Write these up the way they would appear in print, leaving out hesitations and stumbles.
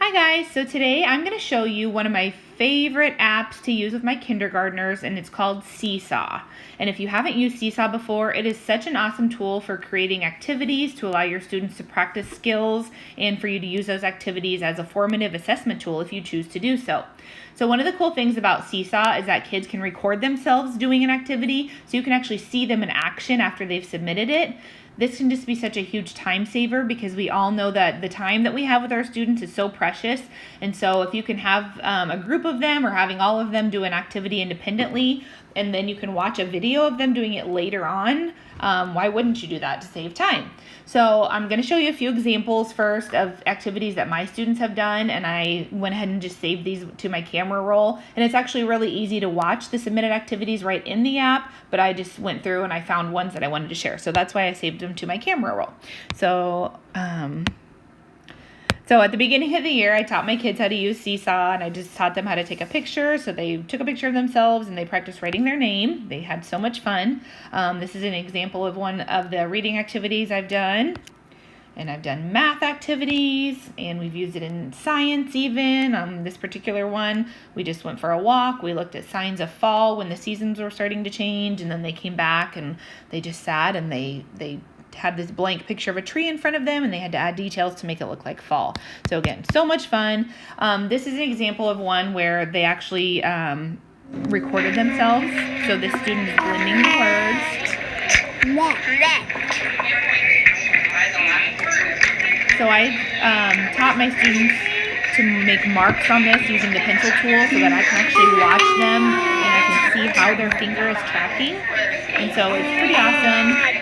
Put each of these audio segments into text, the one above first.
Hi guys, so today I'm going to show you one of my favorite apps to use with my kindergartners, and it's called SeeSaw. And if you haven't used SeeSaw before, it is such an awesome tool for creating activities to allow your students to practice skills and for you to use those activities as a formative assessment tool if you choose to do so. So one of the cool things about SeeSaw is that kids can record themselves doing an activity, so you can actually see them in action after they've submitted it. This can just be such a huge time saver because we all know that the time that we have with our students is so precious. And so if you can have a group of them or having all of them do an activity independently, and then you can watch a video of them doing it later on, why wouldn't you do that to save time? So I'm going to show you a few examples first of activities that my students have done, and I went ahead and just saved these to my camera roll. And it's actually really easy to watch the submitted activities right in the app, but I just went through and I found ones that I wanted to share. So that's why I saved them to my camera roll. So at the beginning of the year, I taught my kids how to use SeeSaw, and I just taught them how to take a picture. So they took a picture of themselves and they practiced writing their name. They had so much fun. This is an example of one of the reading activities I've done. And I've done math activities, and we've used it in science even. This particular one, we just went for a walk. We looked at signs of fall when the seasons were starting to change, and then they came back and they just sat and they had this blank picture of a tree in front of them, and they had to add details to make it look like fall. So again, so much fun. This is an example of one where they actually recorded themselves. So this student is blending the words. So I taught my students to make marks on this using the pencil tool so that I can actually watch them and I can see how their finger is tracking. And so it's pretty awesome.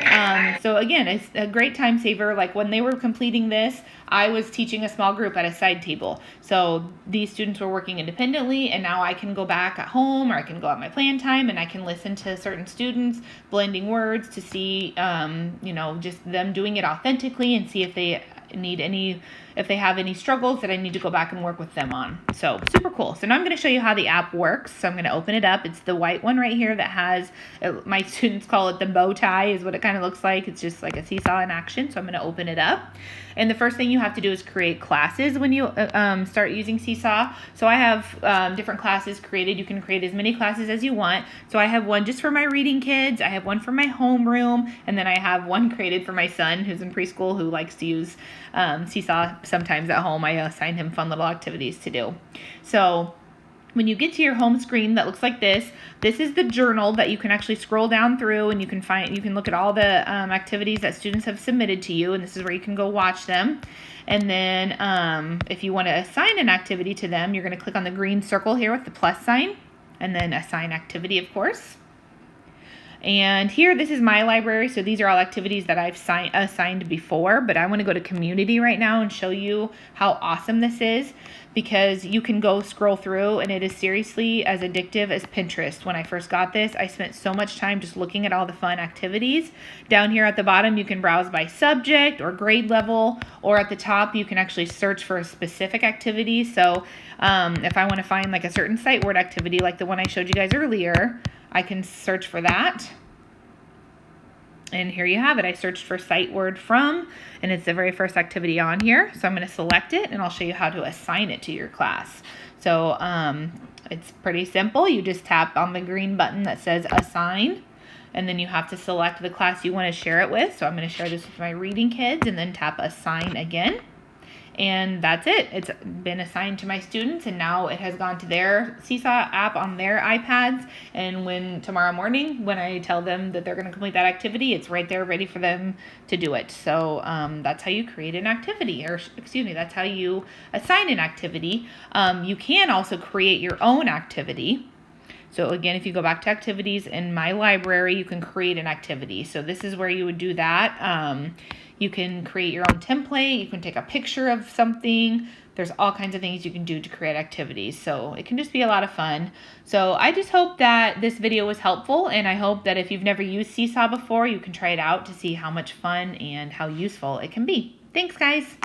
So again, it's a great time saver. Like when they were completing this, I was teaching a small group at a side table. So these students were working independently, and now I can go back at home or I can go at my plan time and I can listen to certain students blending words to see, just them doing it authentically and see if they have any struggles that I need to go back and work with them on. So super cool. So now I'm going to show you how the app works. So I'm going to open it up. It's the white one right here that has, my students call it the bow tie is what it kind of looks like. It's just like a seesaw in action. So I'm going to open it up. And the first thing you have to do is create classes when you start using SeeSaw. So I have different classes created. You can create as many classes as you want. So I have one just for my reading kids. I have one for my homeroom. And then I have one created for my son who's in preschool who likes to use SeeSaw sometimes at home. I assign him fun little activities to do. So when you get to your home screen that looks like this is the journal that you can actually scroll down through, and you can look at all the activities that students have submitted to you, and this is where you can go watch them. And then if you want to assign an activity to them, you're going to click on the green circle here with the plus sign, and then assign activity, of course. And here, this is my library, so these are all activities that I've assigned before, but I want to go to community right now and show you how awesome this is, because you can go scroll through and it is seriously as addictive as Pinterest. When I first got this, I spent so much time just looking at all the fun activities. Down here at the bottom, you can browse by subject or grade level, or at the top, you can actually search for a specific activity. So if I want to find like a certain sight word activity, like the one I showed you guys earlier, I can search for that. And here you have it. I searched for sight word from, and it's the very first activity on here. So I'm going to select it, and I'll show you how to assign it to your class. So it's pretty simple. You just tap on the green button that says assign, and then you have to select the class you want to share it with. So I'm going to share this with my reading kids, and then tap assign again. And that's it. It's been assigned to my students, and now it has gone to their SeeSaw app on their iPads. And when tomorrow morning, when I tell them that they're going to complete that activity, it's right there ready for them to do it. So that's how you create an activity, or excuse me, that's how you assign an activity. You can also create your own activity. So again, if you go back to activities in my library, you can create an activity. So this is where you would do that. You can create your own template. You can take a picture of something. There's all kinds of things you can do to create activities. So it can just be a lot of fun. So I just hope that this video was helpful, and I hope that if you've never used SeeSaw before, you can try it out to see how much fun and how useful it can be. Thanks, guys.